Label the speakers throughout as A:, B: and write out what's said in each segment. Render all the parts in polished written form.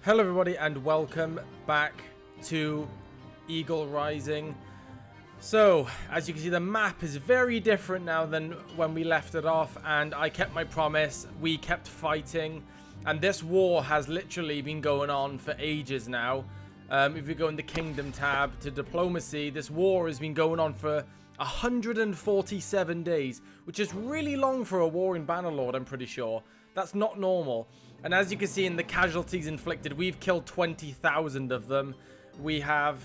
A: Hello everybody and welcome back to Eagle Rising. So, as you can see, the map is very different now than when we left it off, and I kept my promise. We kept fighting, and this war has literally been going on for ages now. If we go in the Kingdom tab to Diplomacy, this war has been going on for 147 days, which is really long for a war in Bannerlord, I'm pretty sure. That's not normal. And as you can see in the casualties inflicted, we've killed 20,000 of them. We have,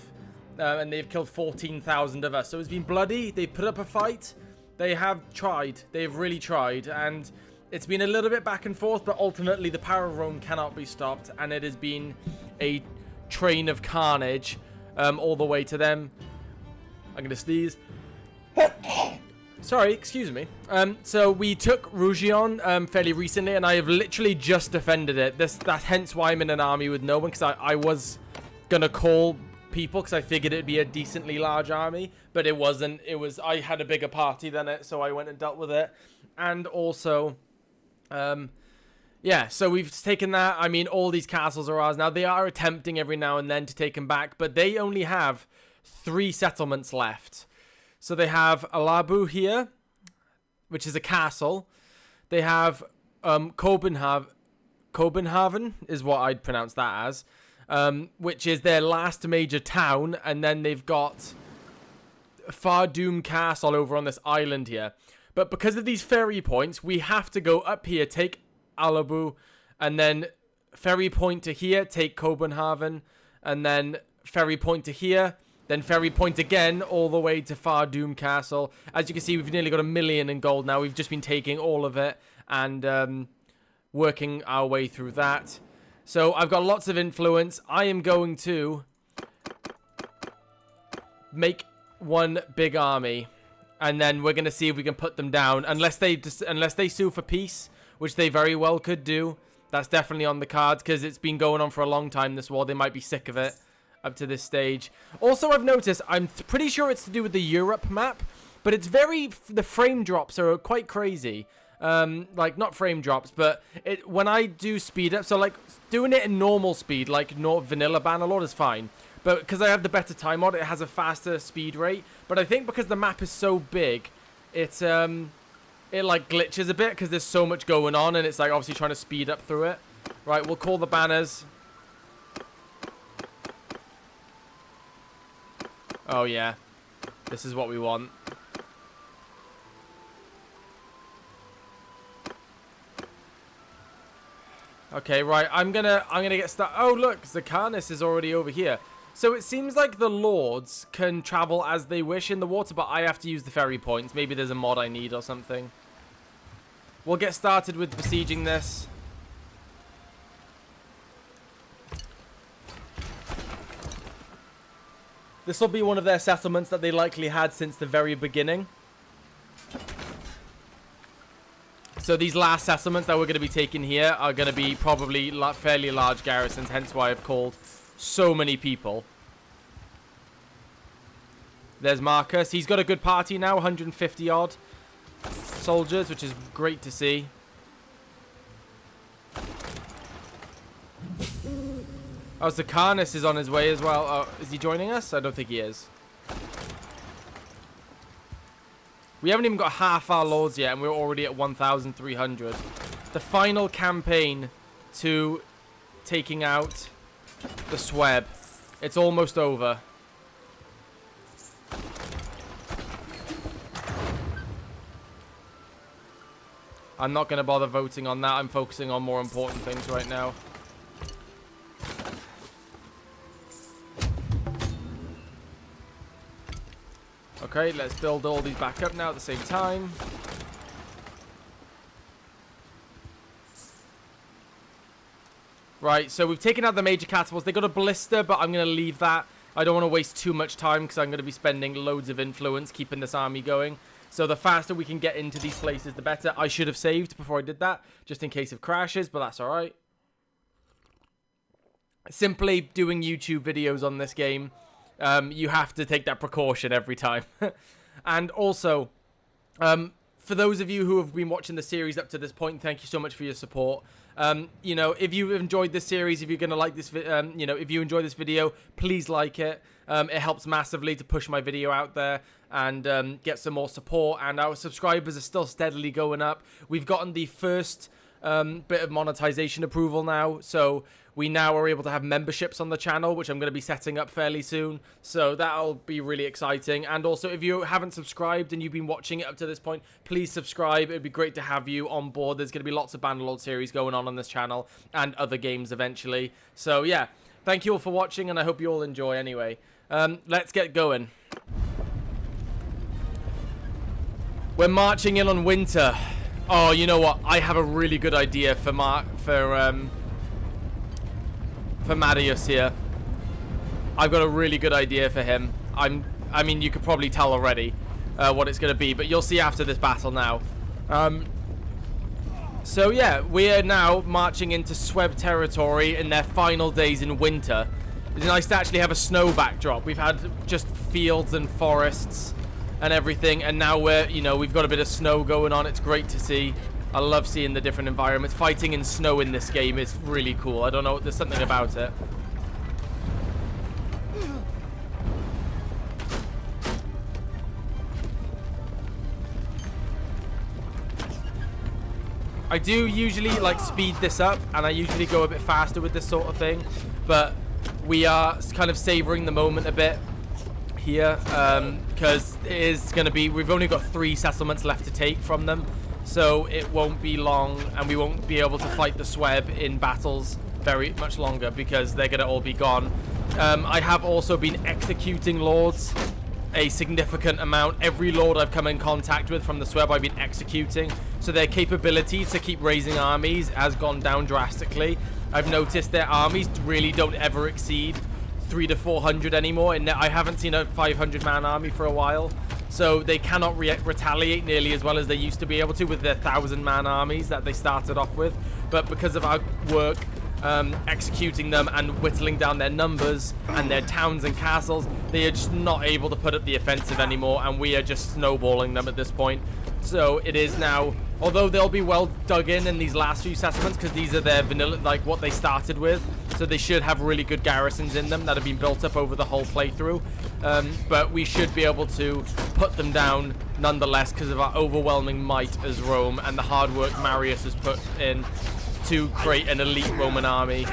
A: and they've killed 14,000 of us. So it's been bloody. They put up a fight. They have tried. They've really tried. And it's been a little bit back and forth, but ultimately the power of Rome cannot be stopped. And it has been a train of carnage all the way to them. I'm going to sneeze. Sorry, excuse me. So we took Rougion fairly recently, and I have literally just defended it. That's hence why I'm in an army with no one, because I was gonna call people because I figured it'd be a decently large army, but it wasn't. I had a bigger party than it, so I went and dealt with it. And also, yeah, so we've taken that. I mean, all these castles are ours now. They are attempting every now and then to take them back, but they only have 3 settlements left. So they have Alabu here, which is a castle. They have København is what I'd pronounce that as, which is their last major town. And then they've got Fardum Castle over on this island here. But because of these ferry points, we have to go up here, take Alabu, and then ferry point to here, take København, and then ferry point to here. Then ferry point again all the way to Fardum Castle. As you can see, we've nearly got 1 million in gold now. We've just been taking all of it and working our way through that. So I've got lots of influence. I am going to make one big army, and then we're going to see if we can put them down. Unless they sue for peace, which they very well could do. That's definitely on the cards because it's been going on for a long time, this war. They might be sick of it up to this stage. Also, I've noticed, I'm pretty sure it's to do with the Europe map, but it's the frame drops are quite crazy. Like, not frame drops, but when I do speed up, so like doing it in normal speed, like vanilla Bannerlord is fine. But because I have the better time mod, it has a faster speed rate. But I think because the map is so big, it like glitches a bit because there's so much going on, and it's like obviously trying to speed up through it. Right, we'll call the banners. Oh yeah, this is what we want. Okay, right, I'm gonna get started. Oh look, Zacharnis is already over here. So it seems like the lords can travel as they wish in the water, but I have to use the ferry points. Maybe there's a mod I need or something. We'll get started with besieging this. This will be one of their settlements that they likely had since the very beginning. So these last settlements that we're going to be taking here are going to be probably fairly large garrisons, hence why I've called so many people. There's Marcus. He's got a good party now, 150 odd soldiers, which is great to see. Oh, Zacharnis is on his way as well. Oh, is he joining us? I don't think he is. We haven't even got half our lords yet, and we're already at 1,300. The final campaign to taking out the Sweb. It's almost over. I'm not going to bother voting on that. I'm focusing on more important things right now. Okay, let's build all these back up now at the same time. Right, so we've taken out the major catapults. They got a blister, but I'm going to leave that. I don't want to waste too much time because I'm going to be spending loads of influence keeping this army going. So the faster we can get into these places, the better. I should have saved before I did that, just in case of crashes, but that's alright. Simply doing YouTube videos on this game, you have to take that precaution every time. And also, for those of you who have been watching the series up to this point, thank you so much for your support. You know, if you've enjoyed this series, if you're going to like this, you know, if you enjoy this video, please like it. It helps massively to push my video out there and get some more support. And our subscribers are still steadily going up. We've gotten the first bit of monetization approval now, so we now are able to have memberships on the channel, which I'm going to be setting up fairly soon, so that'll be really exciting. And also, if you haven't subscribed and you've been watching it up to this point, please subscribe. It'd be great to have you on board. There's going to be lots of Bannerlord series going on this channel and other games eventually. So yeah, thank you all for watching, and I hope you all enjoy anyway. Let's get going. We're marching in on winter. Oh, you know what? I have a really good idea for Marius here. I've got a really good idea for him. I mean, you could probably tell already what it's going to be, but you'll see after this battle now. So yeah, we are now marching into Sweb territory in their final days in winter. It's nice to actually have a snow backdrop. We've had just fields and forests and everything, and now we've got a bit of snow going on. It's great to see. I love seeing the different environments. Fighting in snow in this game is really cool. I don't know, there's something about it. I do usually like speed this up, and I usually go a bit faster with this sort of thing, but we are kind of savoring the moment a bit here, because it is going to be, we've only got 3 settlements left to take from them, so it won't be long, and we won't be able to fight the Sweb in battles very much longer because they're going to all be gone. I have also been executing lords a significant amount. Every lord I've come in contact with from the Sweb I've been executing, so their capability to keep raising armies has gone down drastically. I've noticed their armies really don't ever exceed 300 to 400 anymore, and I haven't seen a 500-man army for a while, so they cannot retaliate nearly as well as they used to be able to with their 1,000-man armies that they started off with. But because of our work executing them and whittling down their numbers and their towns and castles, they are just not able to put up the offensive anymore, and we are just snowballing them at this point. So it is now, although they'll be well dug in these last few settlements because these are their vanilla, like what they started with, so they should have really good garrisons in them that have been built up over the whole playthrough, but we should be able to put them down nonetheless because of our overwhelming might as Rome and the hard work Marius has put in to create an elite Roman army.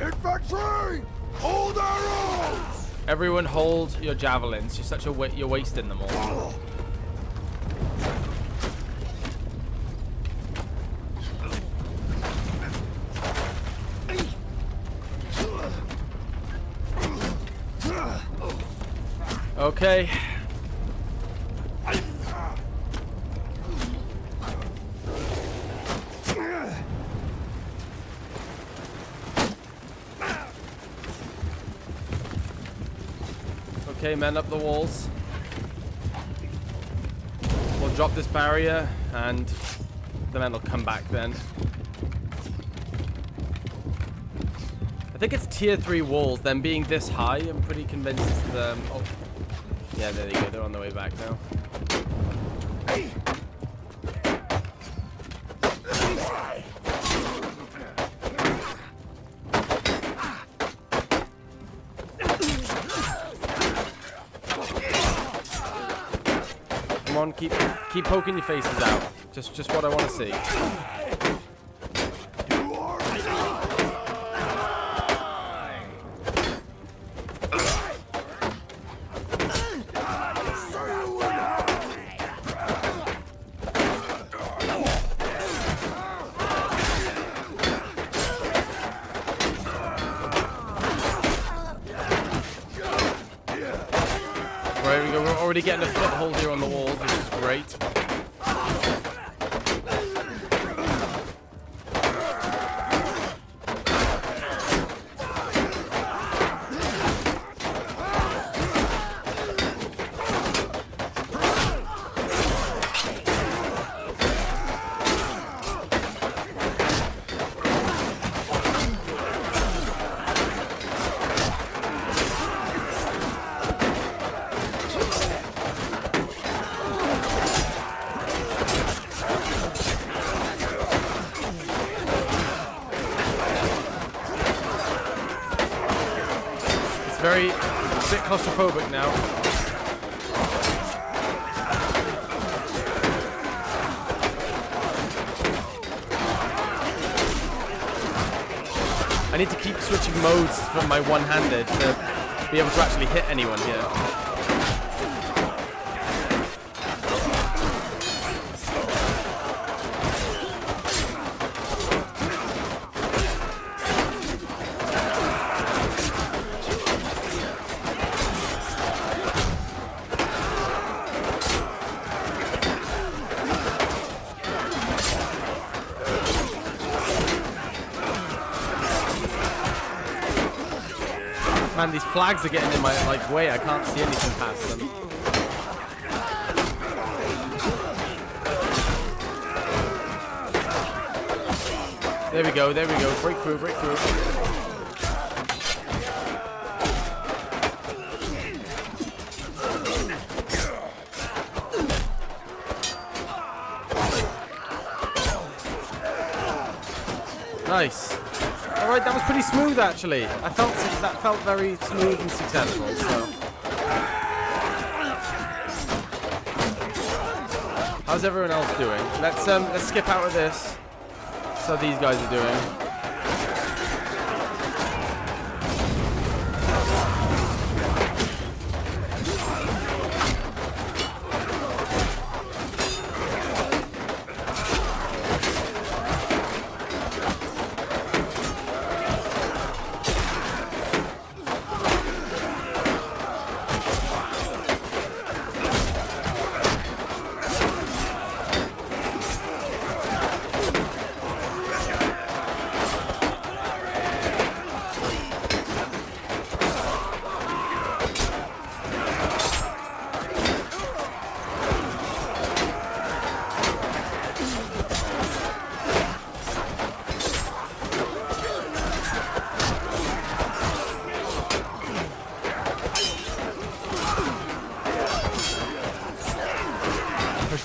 B: Infantry, hold arrows!
A: Everyone hold your javelins. You're wasting them all. Okay. Okay, men up the walls. We'll drop this barrier and the men will come back then. I think it's tier 3 walls, them being this high. I'm pretty convinced oh, yeah, there you go, they're on the way back now. Come on, keep poking your faces out. Just what I want to see. Right, we go. We're already getting a foothold here on the walls, which is great. very a bit claustrophobic now. I need to keep switching modes from my one-handed to be able to actually hit anyone here. Man, these flags are getting in my way. I can't see anything past them. There we go, there we go. Break through, break through. Nice. Alright, that was pretty smooth actually. That felt very smooth and successful, so. How's everyone else doing? Let's skip out of this. So these guys are doing.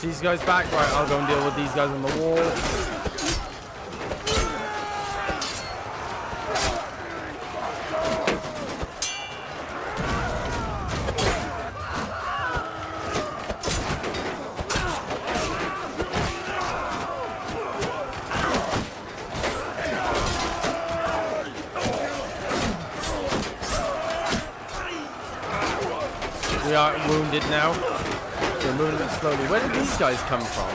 A: These guys back. Right, I'll go and deal with these guys on the wall. We are wounded now. We're moving it slowly. Where did these guys come from?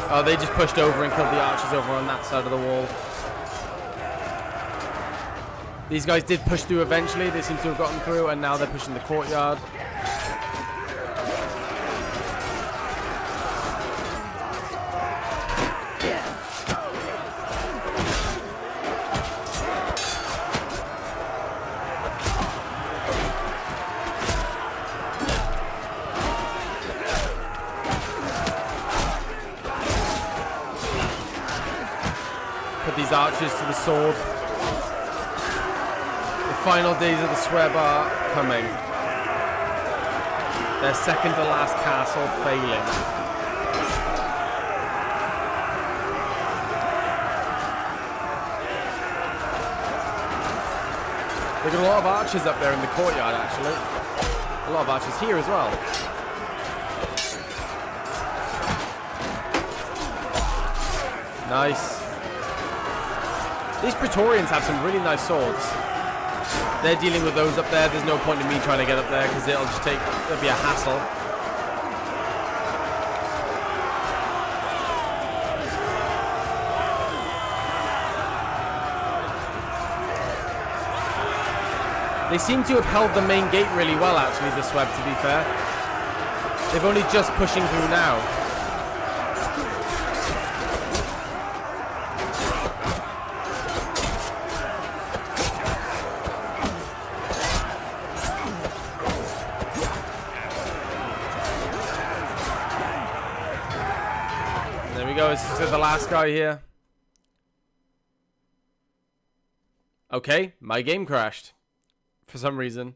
A: Oh, they just pushed over and killed the archers over on that side of the wall. These guys did push through eventually. They seem to have gotten through, and now they're pushing the courtyard. These archers to the sword. The final days of the Sweb are coming. Their second to last castle failing. They've got a lot of archers up there in the courtyard actually. A lot of archers here as well. Nice. These Praetorians have some really nice swords. They're dealing with those up there. There's no point in me trying to get up there because it'll be a hassle. They seem to have held the main gate really well actually, the Sweb, to be fair. They're only just pushing through now. This is the last guy here. Okay, my game crashed for some reason.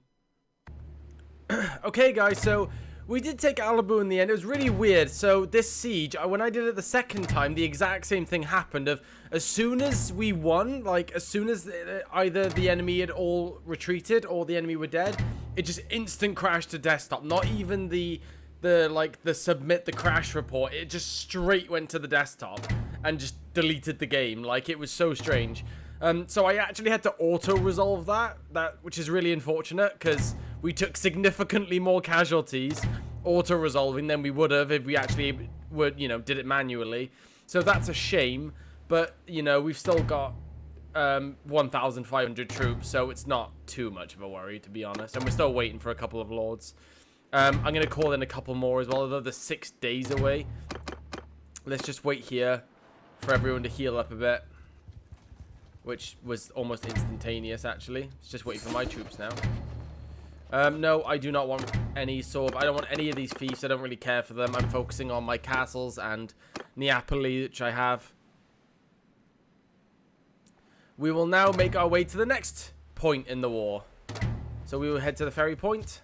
A: Okay guys, so we did take Alabu in the end. It was really weird. So this siege, when I did it the second time, the exact same thing happened. Of as soon as we won, like as soon as either the enemy had all retreated or the enemy were dead, it just instant crashed to desktop. Not even the submit the crash report. It just straight went to the desktop and just deleted the game. Like, it was so strange. So I actually had to auto-resolve that, which is really unfortunate because we took significantly more casualties auto-resolving than we would have if we actually would, did it manually. So that's a shame, but, we've still got 1,500 troops, so it's not too much of a worry, to be honest. And we're still waiting for a couple of lords. I'm going to call in a couple more as well, although they're 6 days away. Let's just wait here for everyone to heal up a bit. Which was almost instantaneous, actually. It's just waiting for my troops now. No, I do not want any I don't want any of these fiefs. I don't really care for them. I'm focusing on my castles and Neapoli, which I have. We will now make our way to the next point in the war. So we will head to the ferry point.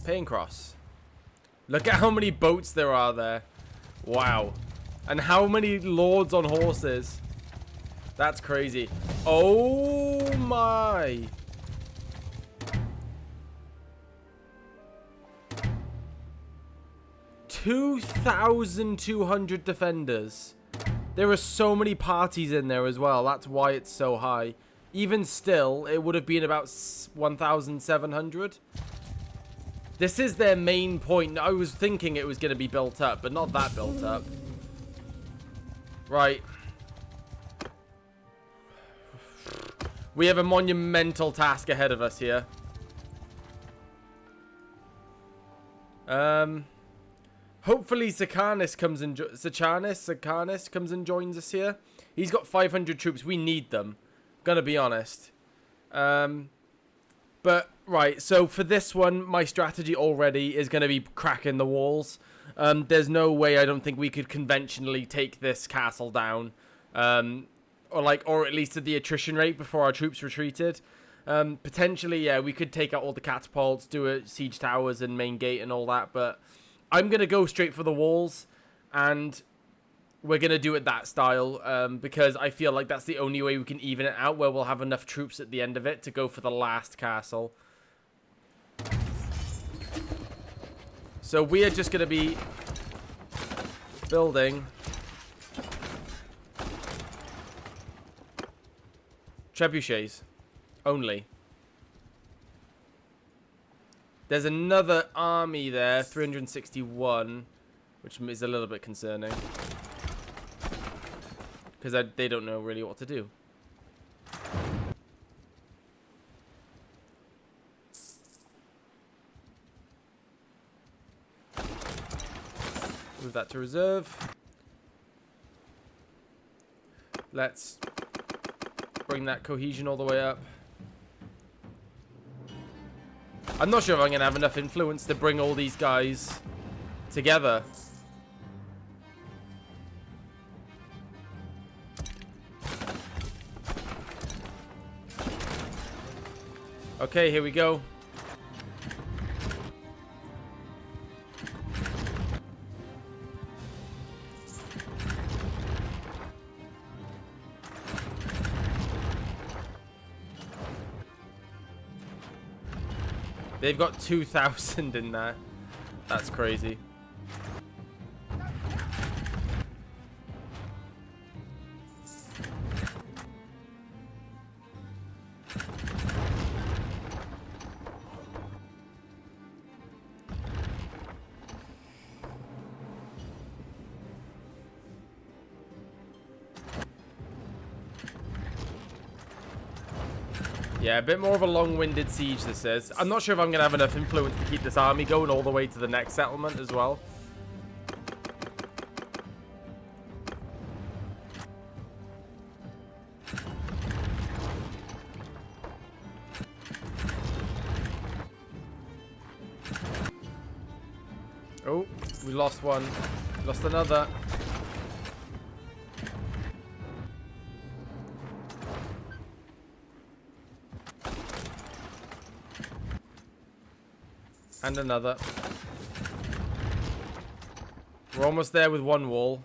A: Paying cross. Look at how many boats there are there. Wow. And how many lords on horses. That's crazy. Oh my. $2,200 defenders. There are so many parties in there as well. That's why it's so high. Even still, it would have been about 1,700. This is their main point. I was thinking it was going to be built up, but not that built up. Right. We have a monumental task ahead of us here. Hopefully Sakanis comes and joins us here. He's got 500 troops. We need them. Gonna be honest. But, right, so for this one, my strategy already is going to be cracking the walls. There's no way I don't think we could conventionally take this castle down. Or at least at the attrition rate before our troops retreated. Potentially, yeah, we could take out all the catapults, do a siege towers and main gate and all that. But I'm going to go straight for the walls. And we're going to do it that style because I feel like that's the only way we can even it out, where we'll have enough troops at the end of it to go for the last castle. So we are just going to be building trebuchets only. There's another army there, 361, which is a little bit concerning. Because they don't know really what to do. Move that to reserve. Let's bring that cohesion all the way up. I'm not sure if I'm going to have enough influence to bring all these guys together. Okay, here we go. They've got 2,000 in there. That's crazy. Yeah, a bit more of a long-winded siege this is. I'm not sure if I'm going to have enough influence to keep this army going all the way to the next settlement as well. Oh, we lost one. Lost another. And another. We're almost there with one wall.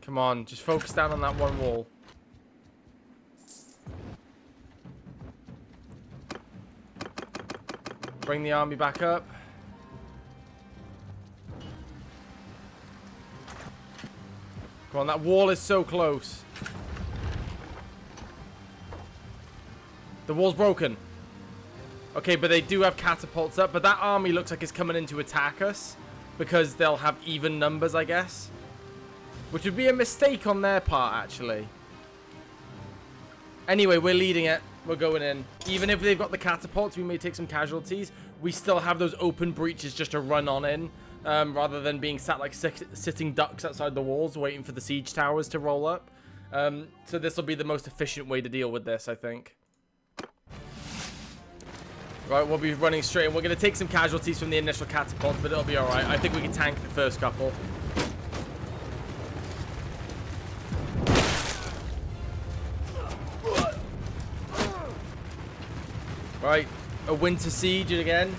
A: Come on, just focus down on that one wall. Bring the army back up. Come on, that wall is so close. The wall's broken. Okay, but they do have catapults up, but that army looks like it's coming in to attack us because they'll have even numbers, I guess. Which would be a mistake on their part, actually. Anyway, we're leading it. We're going in. Even if they've got the catapults, we may take some casualties. We still have those open breaches just to run on in. Rather than being sat like sitting ducks outside the walls, waiting for the siege towers to roll up. So this will be the most efficient way to deal with this, I think. Right, we'll be running straight in. We're going to take some casualties from the initial catapults, but it'll be alright. I think we can tank the first couple. Right, a winter siege again.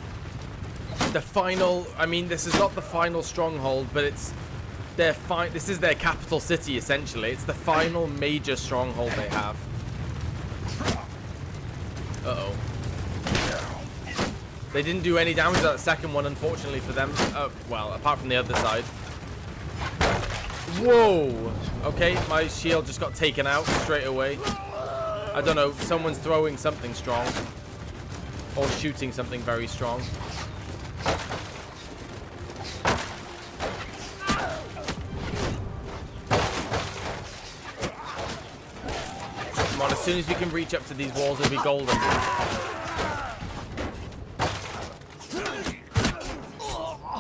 A: The final, I mean, this is not the final stronghold, but it's their this is their capital city, essentially. It's the final major stronghold they have. Uh-oh. They didn't do any damage to that second one, unfortunately for them. Well, apart from the other side. Whoa! Okay, my shield just got taken out straight away. I don't know, someone's throwing something strong. Or shooting something very strong. Come on, as soon as we can reach up to these walls, it'll be golden.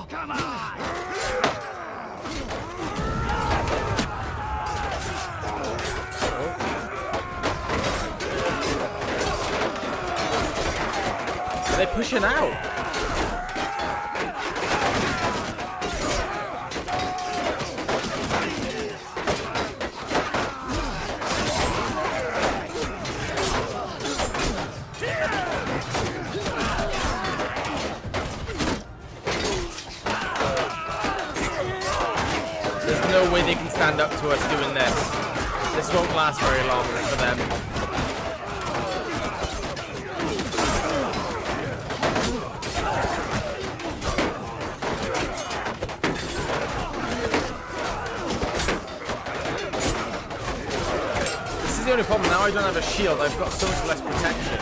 B: Come on!
A: They're pushing out. There's no way they can stand up to us doing this. This won't last very long for them. The only problem now, I don't have a shield. I've got so much less protection.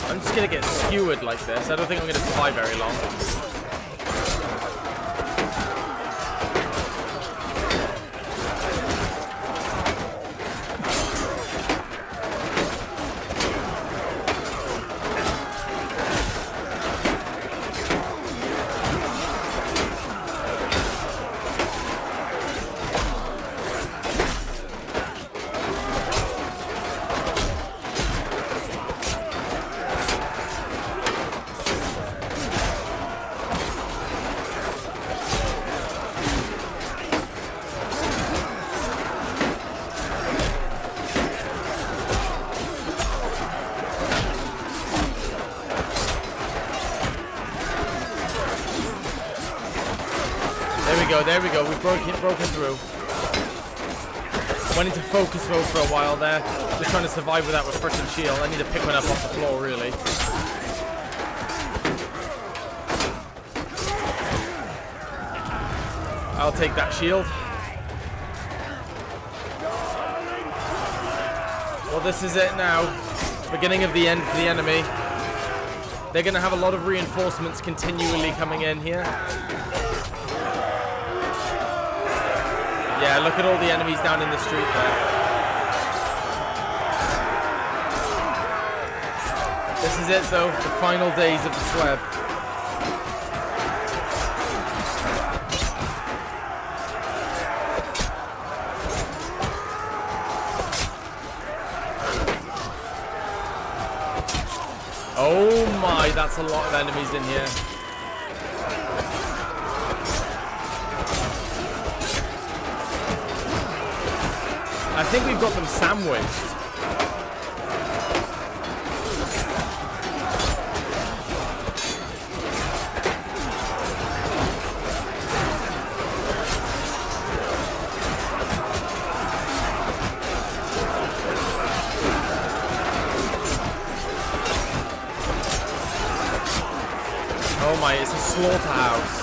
A: I'm just gonna get skewered like this. I don't think I'm gonna survive very long. There we go. We've broken through. Went into focus mode for a while there. Just trying to survive without a freaking shield. I need to pick one up off the floor, really. I'll take that shield. Well, this is it now. Beginning of the end for the enemy. They're going to have a lot of reinforcements continually coming in here. Yeah, look at all the enemies down in the street there. This is it though, the final days of the Sweb. my, that's a lot of enemies in here. I think we've got them sandwiched. Oh my, it's a slaughterhouse.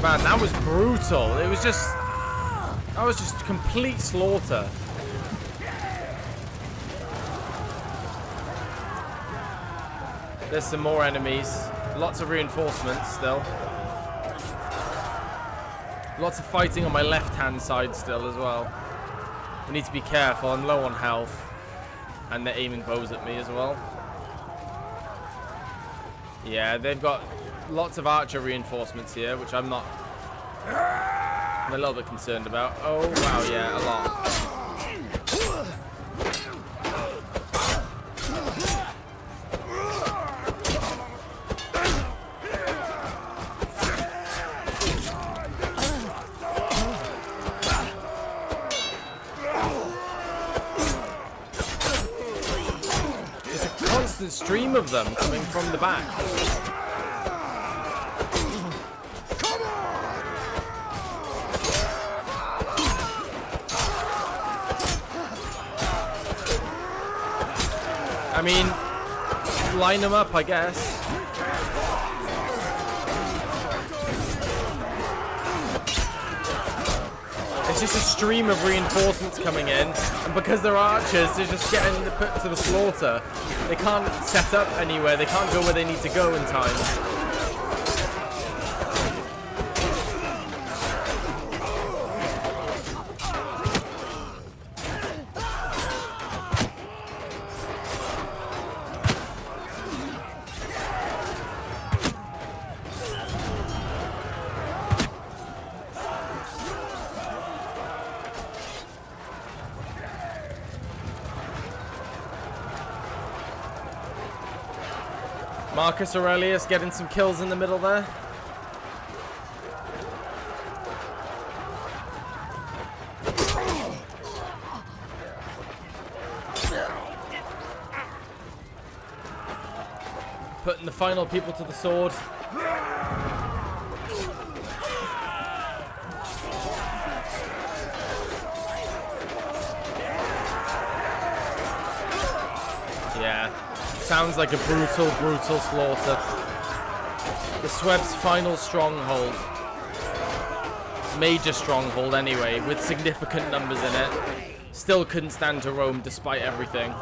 A: Man, that was brutal. It was just... That was just complete slaughter. There's some more enemies. Lots of reinforcements still. Lots of fighting on my left-hand side still as well. I need to be careful. I'm low on health. And they're aiming bows at me as well. Yeah, they've got lots of archer reinforcements here, which I'm a little bit concerned about. Oh, wow, yeah, a lot. There's a constant stream of them coming from the back. I mean, line them up, I guess. It's just a stream of reinforcements coming in, and because they're archers, they're just getting put to the slaughter. They can't set up anywhere, they can't go where they need to go in time. Marcus Aurelius getting some kills in the middle there. Putting the final people to the sword. Yeah. Sounds like a brutal, brutal slaughter. The Sweb's final stronghold. Major stronghold anyway, with significant numbers in it. Still couldn't stand to roam despite everything.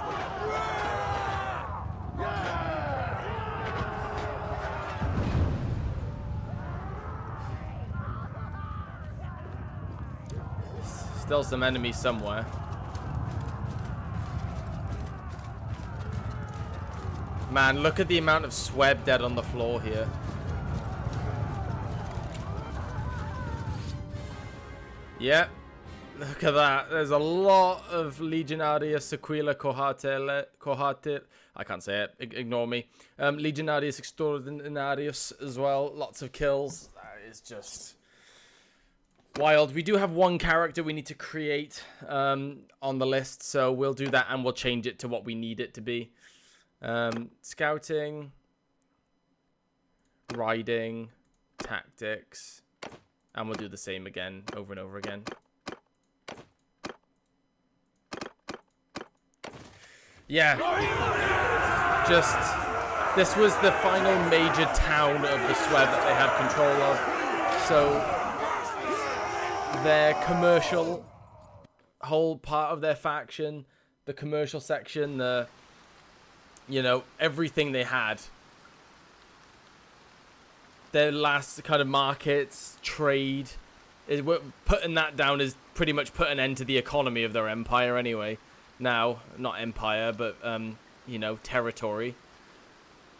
A: Still some enemies somewhere. Man, look at the amount of Sweb dead on the floor here. Yep. Look at that. There's a lot of Legionarius Sequila Cohate. I can't say it. Ignore me. Legionarius Extraordinarius as well. Lots of kills. That is just wild. We do have one character we need to create on the list, so we'll do that and we'll change it to what we need it to be. Scouting, riding, tactics, and we'll do the same again over and over again. Yeah, just this was the final major town of the Sweb that they had control of, so their commercial whole part of their faction, the commercial section, you know, everything they had. Their last kind of markets, trade, Putting that down is pretty much put an end to the economy of their empire anyway. Now, not empire, but, you know, territory.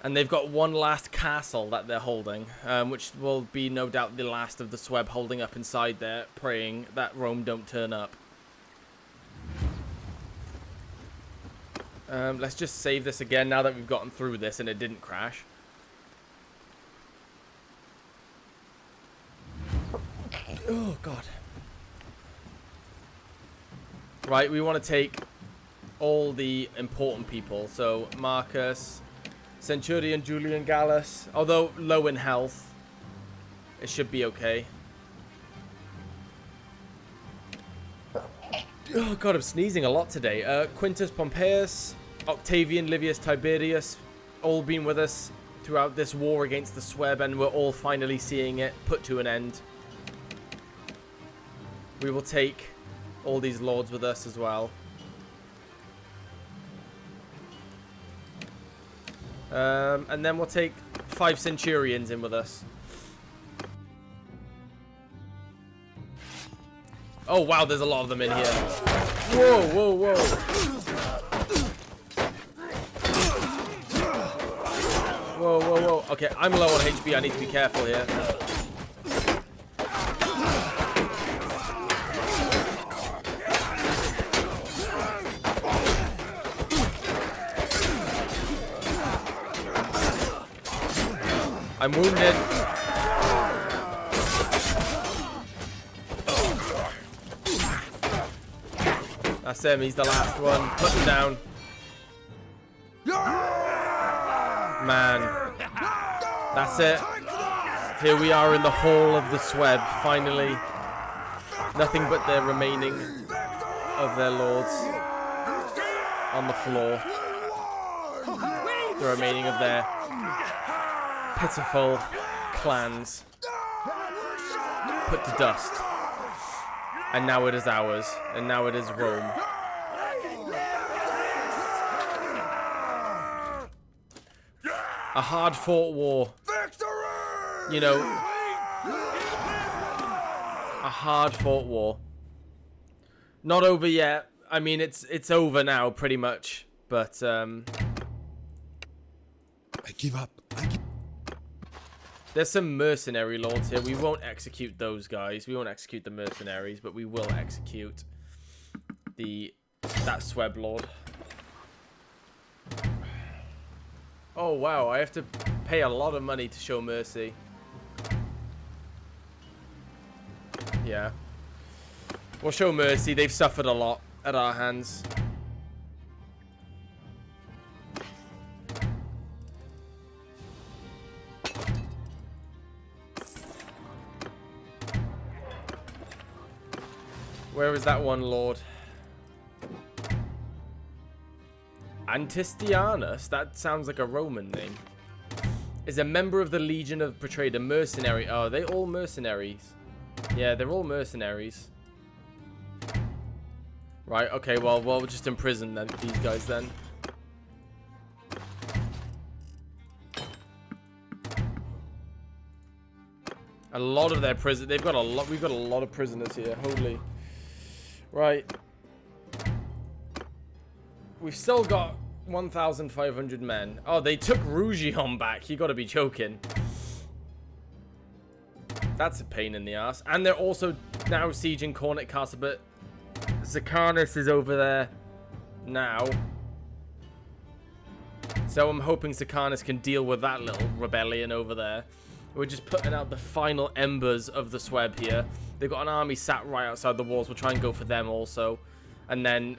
A: And they've got one last castle that they're holding, which will be no doubt the last of the Sweb holding up inside there, praying that Rome don't turn up. Let's just save this again now that we've gotten through this and it didn't crash. Oh, God. Right, we want to take all the important people. So, Marcus, Centurion, Julian, Gallus. Although low in health, it should be okay. Oh, God, I'm sneezing a lot today. Quintus Pompeius, Octavian, Livius, Tiberius, all been with us throughout this war against the Sweb, and we're all finally seeing it put to an end. We will take all these lords with us as well. And then we'll take 5 centurions in with us. Oh, wow, there's a lot of them in here. Whoa, whoa, whoa. Whoa, whoa, whoa. Okay, I'm low on HP. I need to be careful here. I'm wounded. That's him. He's the last one. Put him down. Man. That's it. Here we are in the hall of the Sweb. Finally. Nothing but the remaining of their lords on the floor. The remaining of their pitiful clans put to dust. And now it is ours. And now it is Rome. A hard-fought war. You know, a hard-fought war. Not over yet. I mean, it's over now, pretty much. But,
C: I give up.
A: There's some mercenary lords here. We won't execute those guys. We won't execute the mercenaries, but we will execute that Sweb lord. Oh, wow. I have to pay a lot of money to show mercy. Yeah. We'll show mercy. They've suffered a lot at our hands. Where is that one lord? Antistianus? That sounds like a Roman name. Is a member of the Legion of Betrayed, a mercenary. Oh, are they all mercenaries? Yeah, they're all mercenaries. Right, okay, well, we'll just imprison these guys then. A lot of their prison. They've got a lot. We've got a lot of prisoners here. Holy. Right. We've still got 1,500 men. Oh, they took Rougion back. You gotta be joking. That's a pain in the ass. And they're also now sieging Cornet Castle, but Zacharnus is over there now. So I'm hoping Zacharnus can deal with that little rebellion over there. We're just putting out the final embers of the Sweb here. They've got an army sat right outside the walls. We'll try and go for them also. And then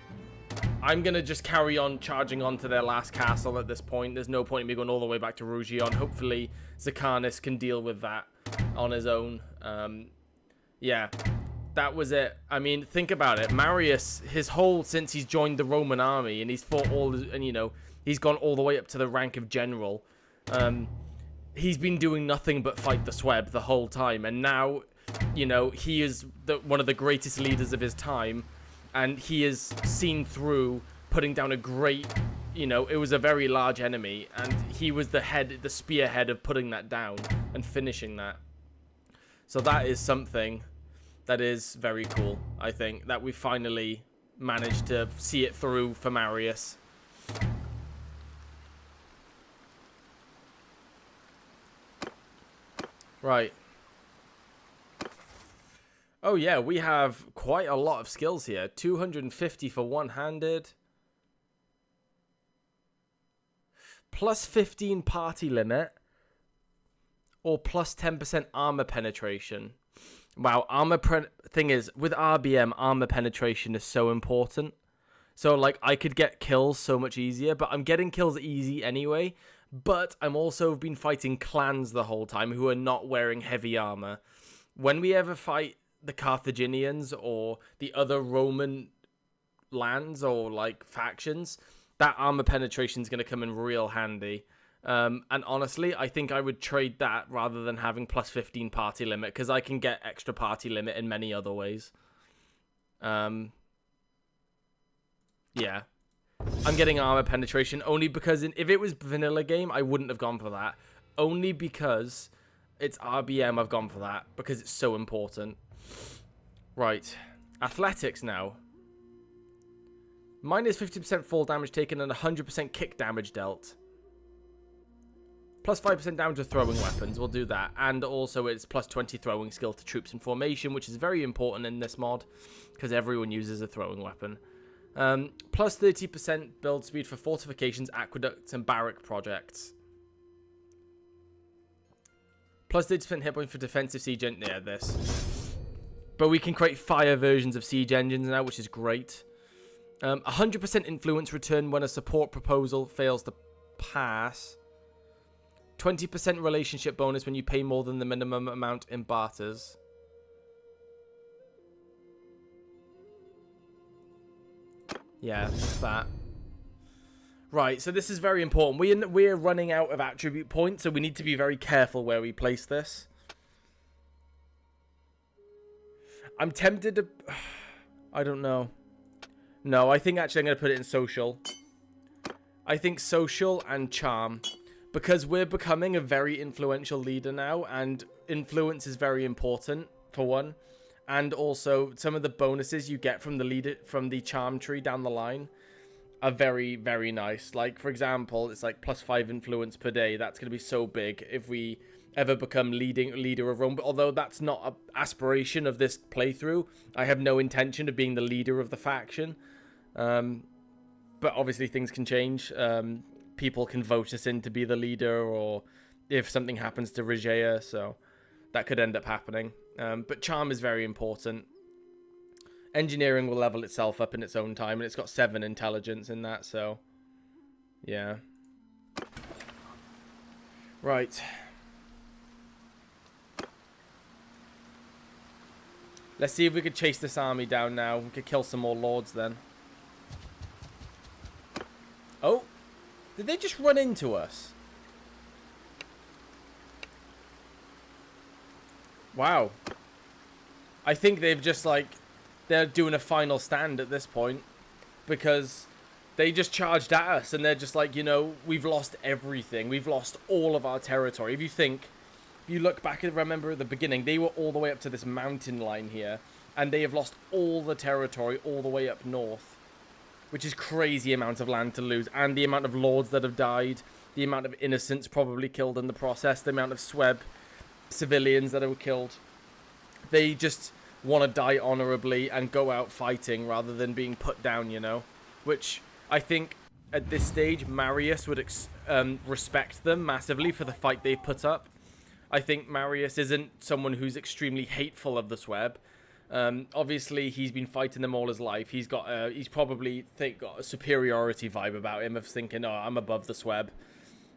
A: I'm going to just carry on charging on to their last castle at this point. There's no point in me going all the way back to Rougion. Hopefully, Zacharnus can deal with that on his own. Yeah, that was it. I mean, think about it. Marius, his whole, since he's joined the Roman army, and he's fought all, and you know, he's gone all the way up to the rank of general. He's been doing nothing but fight the Sweb the whole time. And now, you know, he is one of the greatest leaders of his time. And he is seen through putting down a great, you know, it was a very large enemy. And he was the spearhead of putting that down and finishing that. So that is something That is very cool, I think, that we finally managed to see it through for Marius. Right. Oh yeah, we have quite a lot of skills here. 250 for one-handed. Plus 15 party limit. Or plus 10% armor penetration. Wow, thing is, with RBM, armor penetration is so important. So, like, I could get kills so much easier, but I'm getting kills easy anyway. But I'm also been fighting clans the whole time who are not wearing heavy armor. When we ever fight the Carthaginians or the other Roman lands or, like, factions, that armor penetration is going to come in real handy. And honestly, I think I would trade that rather than having plus 15 party limit, because I can get extra party limit in many other ways. Yeah. I'm getting armor penetration only because if it was vanilla game, I wouldn't have gone for that. Only because it's RBM I've gone for that, because it's so important. Right. Athletics now. Minus 50% fall damage taken and 100% kick damage dealt. Plus 5% damage with throwing weapons. We'll do that. And also it's plus 20 throwing skill to troops in formation, which is very important in this mod, because everyone uses a throwing weapon. Plus 30% build speed for fortifications, aqueducts, and barrack projects. Plus 30% hit point for defensive siege engine. Yeah, this. But we can create fire versions of siege engines now, which is great. 100% influence return when a support proposal fails to pass. 20% relationship bonus when you pay more than the minimum amount in barters. Yeah, that. Right, so this is very important. We're running out of attribute points, so we need to be very careful where we place this. I'm tempted to... I don't know. No, I think actually I'm going to put it in social. I think social and charm. Because we're becoming a very influential leader now, and influence is very important, for one. And also, some of the bonuses you get from the leader, from the charm tree down the line are very, very nice. Like, for example, it's like plus 5 influence per day. That's going to be so big if we ever become leader of Rome. But although that's not an aspiration of this playthrough, I have no intention of being the leader of the faction. But obviously things can change. People can vote us in to be the leader, or if something happens to Regea, so that could end up happening. But charm is very important. Engineering will level itself up in its own time, and it's got 7 intelligence in that, so yeah. Right. Let's see if we could chase this army down now. We could kill some more lords then. Oh, did they just run into us? Wow. I think they've just, like, they're doing a final stand at this point, because they just charged at us and they're just like, you know, we've lost everything. We've lost all of our territory. If you look back and remember at the beginning, they were all the way up to this mountain line here, and they have lost all the territory all the way up north, which is crazy amount of land to lose, and the amount of lords that have died, the amount of innocents probably killed in the process, the amount of Sweb civilians that were killed. They just want to die honorably and go out fighting rather than being put down, you know, which I think at this stage Marius would respect them massively for the fight they put up. I think Marius isn't someone who's extremely hateful of the Sweb. Obviously he's been fighting them all his life. He's probably got a superiority vibe about him of thinking, oh, I'm above the Sweb.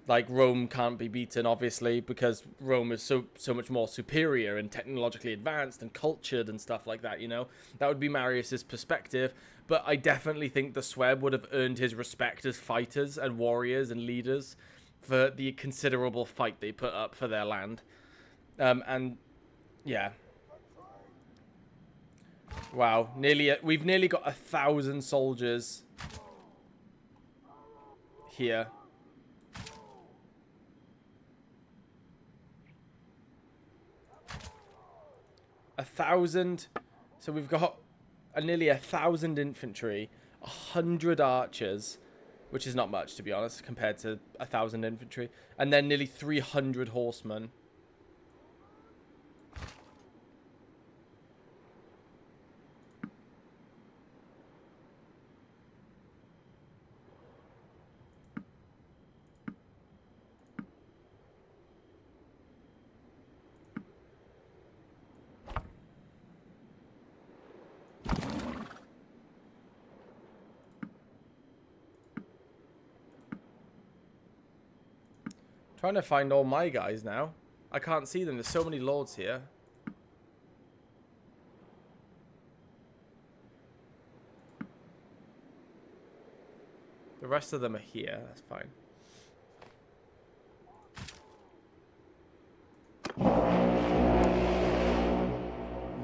A: Like, Rome can't be beaten, obviously, because Rome is so much more superior and technologically advanced and cultured and stuff like that, you know? That would be Marius's perspective, but I definitely think the Sweb would have earned his respect as fighters and warriors and leaders for the considerable fight they put up for their land. And, yeah. Wow, we've nearly got 1,000 soldiers here. 1,000 So we've got nearly 1,000 infantry, 100 archers, which is not much, to be honest, compared to 1,000 infantry, and then nearly 300 horsemen. Trying to find all my guys now. I can't see them. There's so many lords here. The rest of them are here. That's fine.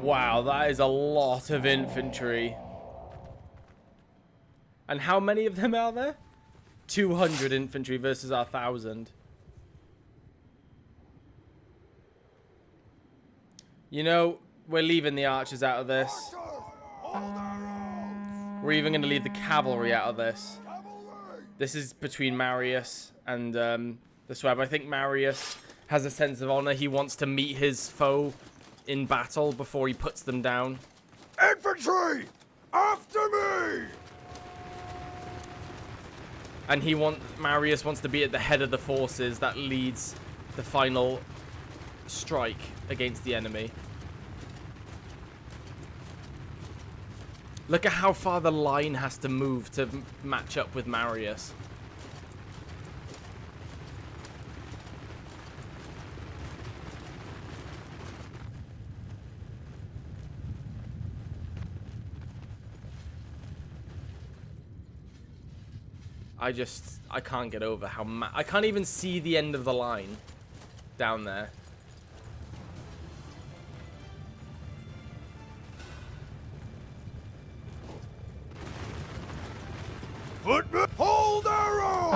A: Wow, that is a lot of infantry. And how many of them are there? 200 infantry versus our 1,000. You know, we're leaving the archers out of this. We're even going to leave the cavalry out of this. This is between Marius and the Sweb. I think Marius has a sense of honor. He wants to meet his foe in battle before he puts them down.
B: Infantry! After me!
A: And Marius wants to be at the head of the forces that leads the final strike against the enemy. Look at how far the line has to move to match up with Marius. I can't get over how I can't even see the end of the line down there.
B: Footmen, hold arrows!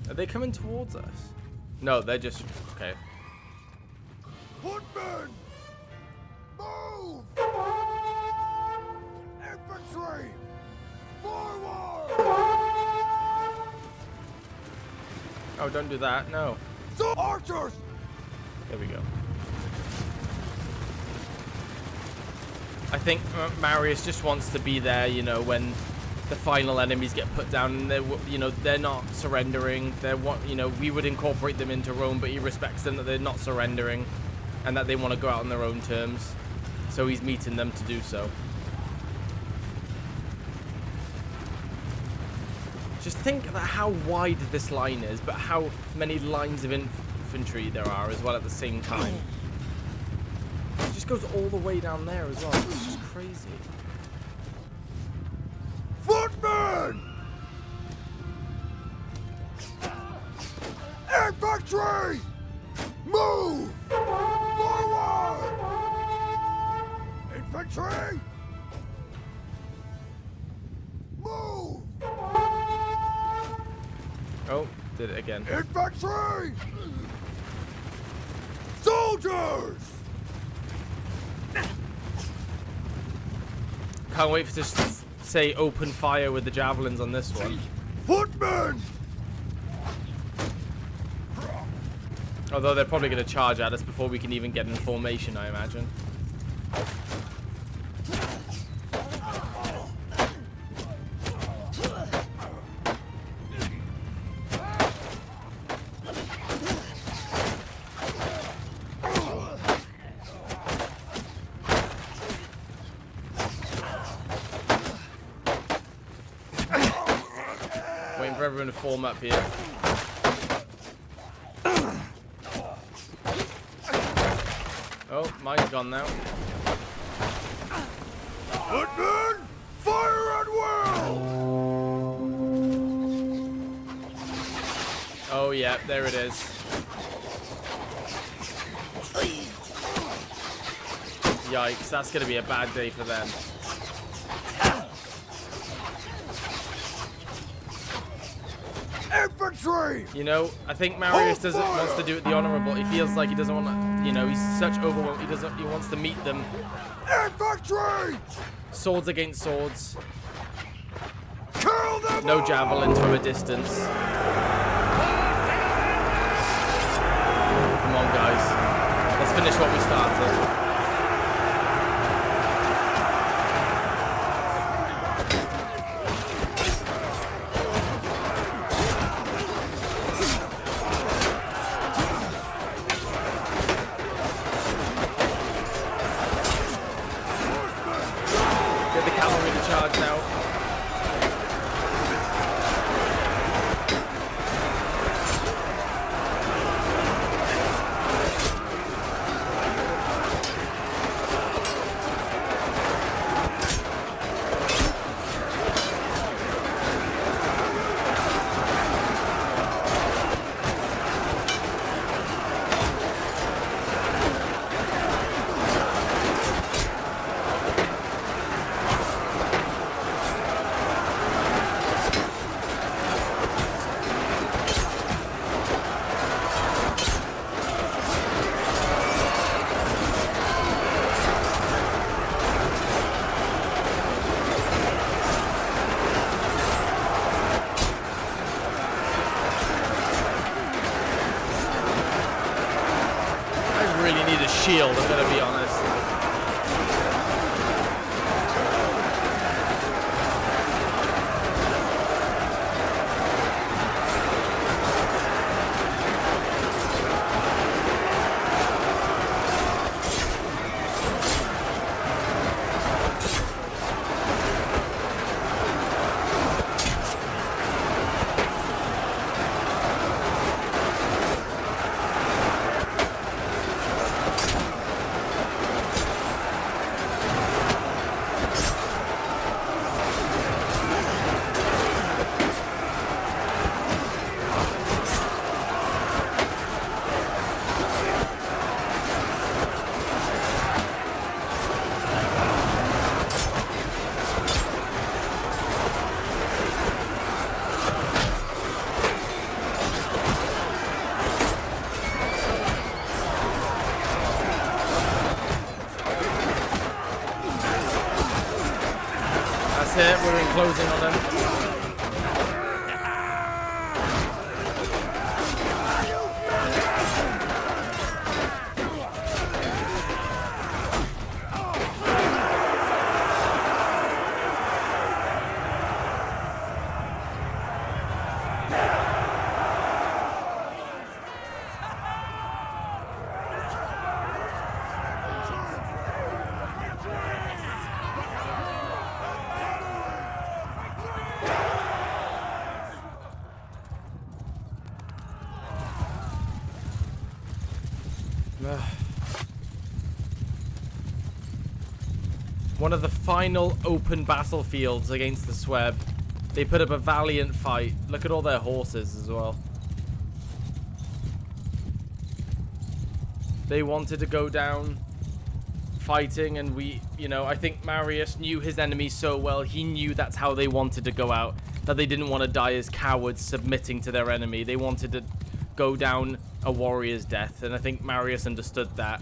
A: Are they coming towards us? No, they're just... Okay.
B: Footmen! Move! Infantry! Forward!
A: Oh, don't do that. No.
B: So archers!
A: There we go. I think Marius just wants to be there, you know, when the final enemies get put down, and they're, you know, they're not surrendering. You know, we would incorporate them into Rome, but he respects them that they're not surrendering, and that they want to go out on their own terms. So he's meeting them to do so. Just think about how wide this line is, but how many lines of infantry there are as well at the same time. It just goes all the way down there as well. It's just crazy.
B: Footmen! Infantry! Move! Forward! Infantry! Move!
A: Oh, did it again.
B: Infantry! Soldiers!
A: Can't wait for to say open fire with the javelins on this one.
B: Footmen!
A: Although they're probably going to charge at us before we can even get in formation, I imagine. Waiting for everyone to form up here. Oh, mine's gone now.
B: Footmen! Fire at will!
A: Oh, yeah, there it is. Yikes, that's going to be a bad day for them.
B: Infantry!
A: You know, I think Marius wants to do it the honorable. He feels like he doesn't want to, you know, he's such overwhelmed. He wants to meet them.
B: Infantry!
A: Swords against swords.
B: Kill them
A: No
B: all!
A: javelins from a distance. Come on, guys. Let's finish what we started. Shield, I'm gonna be honest. That's it, we're enclosing on them. One of the final open battlefields against the Sweb. They put up a valiant fight. Look at all their horses as well. They wanted to go down fighting, and we, you know, I think Marius knew his enemies so well. He knew that's how they wanted to go out. That they didn't want to die as cowards submitting to their enemy. They wanted to go down a warrior's death, and I think Marius understood that.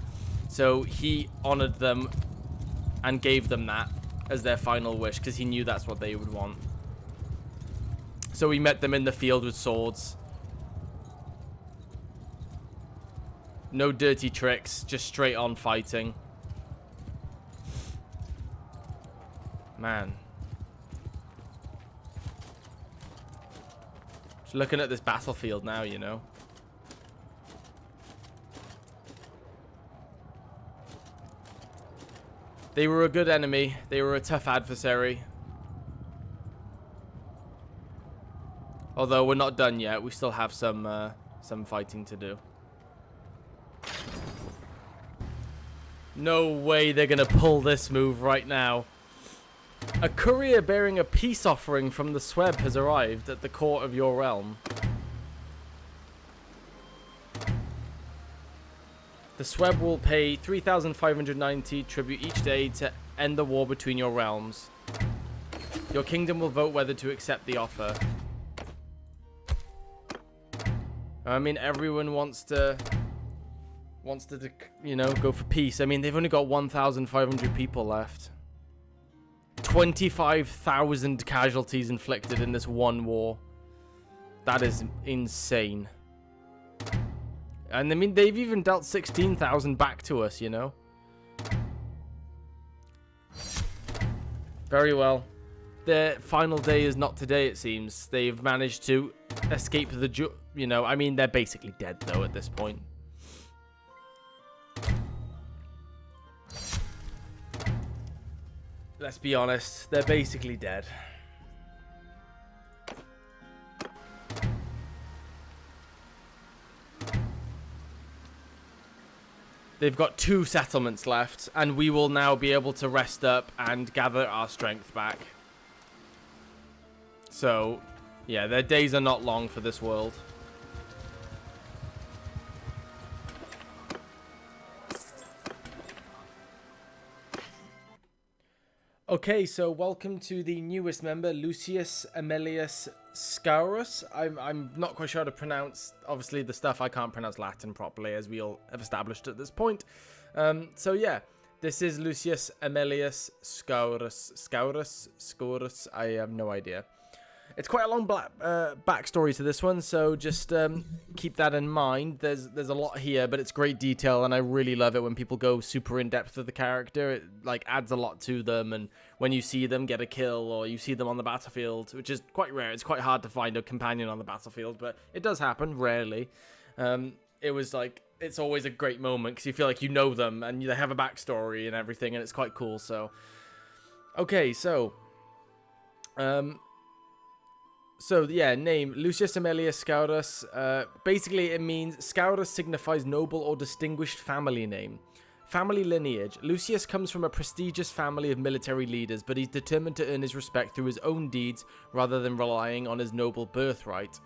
A: So he honored them and gave them that as their final wish, because he knew that's what they would want. So he met them in the field with swords. No dirty tricks, just straight on fighting. Man. Just looking at this battlefield now, you know. They were a good enemy. They were a tough adversary. Although we're not done yet. We still have some fighting to do. No way they're going to pull this move right now. A courier bearing a peace offering from the Sweb has arrived at the court of your realm. The Sweb will pay 3,590 tribute each day to end the war between your realms. Your kingdom will vote whether to accept the offer. I mean, everyone wants to, you know, go for peace. I mean, they've only got 1,500 people left. 25,000 casualties inflicted in this one war. That is insane. And I mean, they've even dealt 16,000 back to us, you know. Very well. Their final day is not today, it seems. They've managed to escape the, you know, I mean, they're basically dead, though, at this point. Let's be honest, they're basically dead. They've got 2 settlements left, and we will now be able to rest up and gather our strength back. So, yeah, their days are not long for this world. Okay, so welcome to the newest member, Lucius Aemilius Scaurus. I'm not quite sure how to pronounce, obviously, the stuff. I can't pronounce Latin properly, as we all have established at this point. So yeah, this is Lucius Aemilius Scaurus. Scaurus? I have no idea. It's quite a long backstory to this one, so just keep that in mind. There's a lot here, but it's great detail, and I really love it when people go super in depth with the character. It like adds a lot to them, and when you see them get a kill or you see them on the battlefield, which is quite rare. It's quite hard to find a companion on the battlefield, but it does happen rarely. It was like it's always a great moment because you feel like you know them and they have a backstory and everything, and it's quite cool. So, okay, so. So, yeah, name, Lucius Aemilius Scaurus. Basically, it means Scaurus signifies noble or distinguished family name. Family lineage. Lucius comes from a prestigious family of military leaders, but he's determined to earn his respect through his own deeds rather than relying on his noble birthright.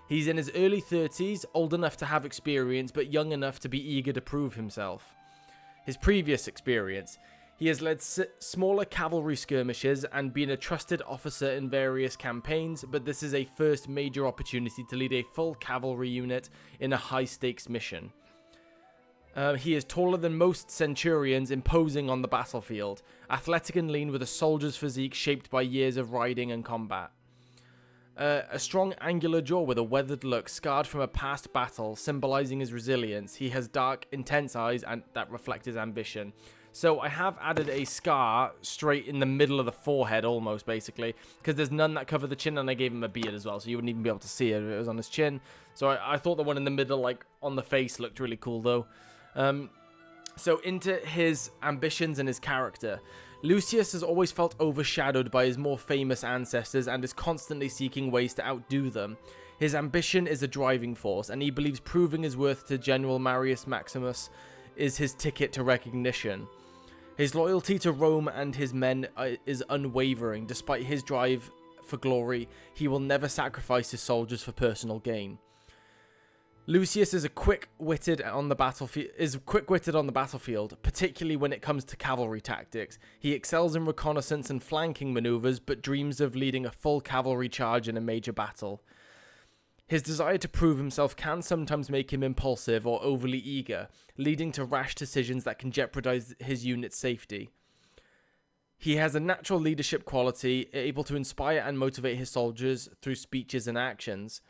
A: He's in his early 30s, old enough to have experience, but young enough to be eager to prove himself. His previous experience. He has led smaller cavalry skirmishes and been a trusted officer in various campaigns, but this is a first major opportunity to lead a full cavalry unit in a high-stakes mission. He is taller than most centurions, imposing on the battlefield, athletic and lean with a soldier's physique shaped by years of riding and combat. A strong angular jaw with a weathered look, scarred from a past battle, symbolizing his resilience. He has dark, intense eyes and that reflect his ambition. So I have added a scar straight in the middle of the forehead, almost, basically, because there's none that cover the chin, and I gave him a beard as well, so you wouldn't even be able to see it if it was on his chin. So I thought the one in the middle, like, on the face looked really cool, though. So into his ambitions and his character. Lucius has always felt overshadowed by his more famous ancestors and is constantly seeking ways to outdo them. His ambition is a driving force, and he believes proving his worth to General Marius Maximus is his ticket to recognition. His loyalty to Rome and his men is unwavering. Despite his drive for glory, he will never sacrifice his soldiers for personal gain. Lucius is quick-witted on the battlefield, particularly when it comes to cavalry tactics. He excels in reconnaissance and flanking maneuvers, but dreams of leading a full cavalry charge in a major battle. His desire to prove himself can sometimes make him impulsive or overly eager, leading to rash decisions that can jeopardize his unit's safety. He has a natural leadership quality, able to inspire and motivate his soldiers through speeches and actions.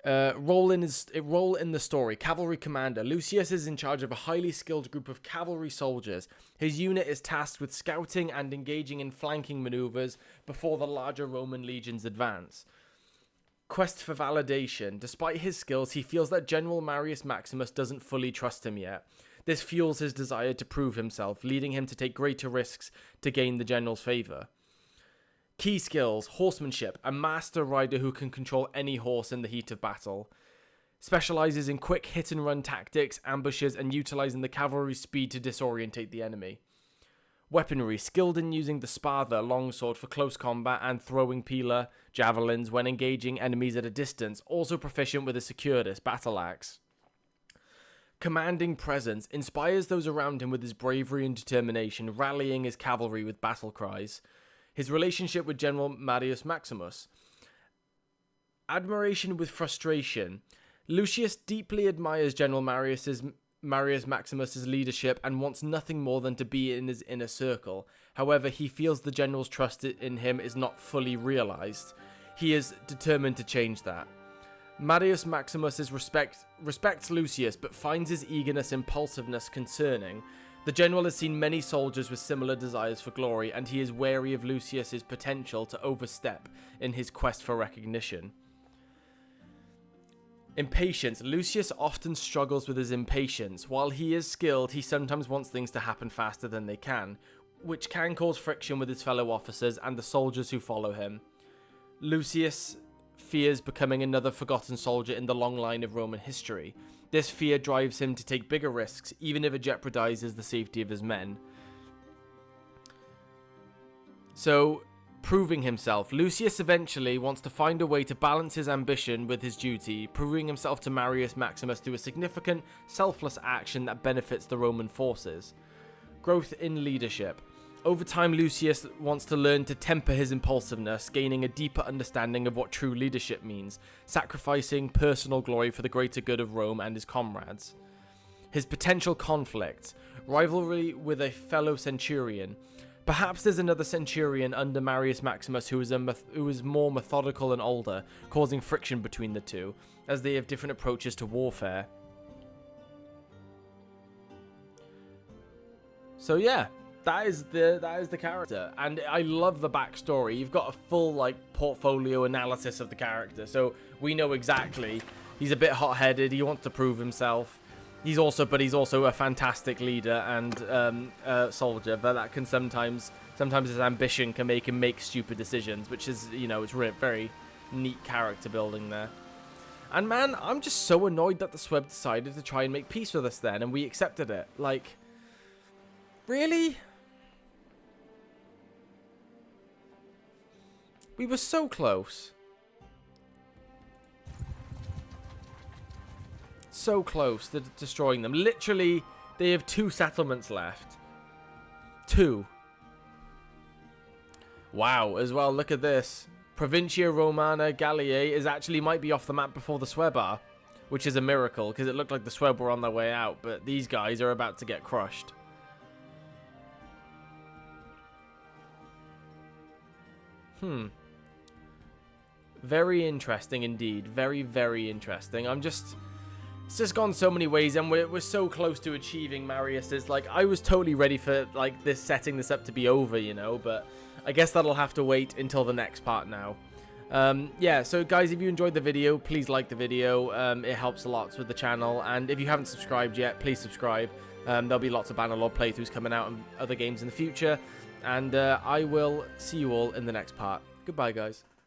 A: Role in the story. Cavalry commander. Lucius is in charge of a highly skilled group of cavalry soldiers. His unit is tasked with scouting and engaging in flanking maneuvers before the larger Roman legions advance. Quest for validation. Despite his skills, he feels that General Marius Maximus doesn't fully trust him yet. This fuels his desire to prove himself, leading him to take greater risks to gain the general's favor. Key skills. Horsemanship. A master rider who can control any horse in the heat of battle. Specializes in quick hit-and-run tactics, ambushes, and utilizing the cavalry's speed to disorientate the enemy. Weaponry, skilled in using the spada longsword for close combat and throwing pila javelins when engaging enemies at a distance, also proficient with a securitas battle axe. Commanding presence, inspires those around him with his bravery and determination, rallying his cavalry with battle cries. His relationship with General Marius Maximus. Admiration with frustration. Lucius deeply admires General Marius Maximus's leadership and wants nothing more than to be in his inner circle. However, he feels the general's trust in him is not fully realized. He is determined to change that. Marius Maximus respects Lucius, but finds his eagerness and impulsiveness concerning. The general has seen many soldiers with similar desires for glory, and he is wary of Lucius's potential to overstep in his quest for recognition. Impatience. Lucius often struggles with his impatience. While he is skilled, he sometimes wants things to happen faster than they can, which can cause friction with his fellow officers and the soldiers who follow him. Lucius fears becoming another forgotten soldier in the long line of Roman history. This fear drives him to take bigger risks, even if it jeopardizes the safety of his men. So, proving himself. Lucius eventually wants to find a way to balance his ambition with his duty, proving himself to Marius Maximus through a significant, selfless action that benefits the Roman forces. Growth in leadership. Over time, Lucius wants to learn to temper his impulsiveness, gaining a deeper understanding of what true leadership means, sacrificing personal glory for the greater good of Rome and his comrades. His potential conflicts. Rivalry with a fellow centurion. Perhaps there's another centurion under Marius Maximus who is more methodical and older, causing friction between the two, as they have different approaches to warfare. So yeah, that is the character, and I love the backstory. You've got a full portfolio analysis of the character, so we know exactly he's a bit hot-headed. He wants to prove himself. He's also a fantastic leader and soldier, but that can sometimes his ambition can make him make stupid decisions, which is, it's very neat character building there. And man, I'm just so annoyed that the Sweb decided to try and make peace with us then, and we accepted it. Like, really? We were so close. So close to destroying them. Literally, they have 2 settlements left. 2. Wow, as well, look at this. Provincia Romana Galliae might be off the map before the Sweb are, which is a miracle, because it looked like the Sweb were on their way out, but these guys are about to get crushed. Very interesting indeed. Very, very interesting. It's just gone so many ways, and we're so close to achieving Marius's. I was totally ready for setting this up to be over, but I guess that'll have to wait until the next part now. Yeah, so guys, if you enjoyed the video, please like the video. It helps a lot with the channel, and if you haven't subscribed yet, please subscribe. There'll be lots of Bannerlord playthroughs coming out and other games in the future, and I will see you all in the next part. Goodbye, guys.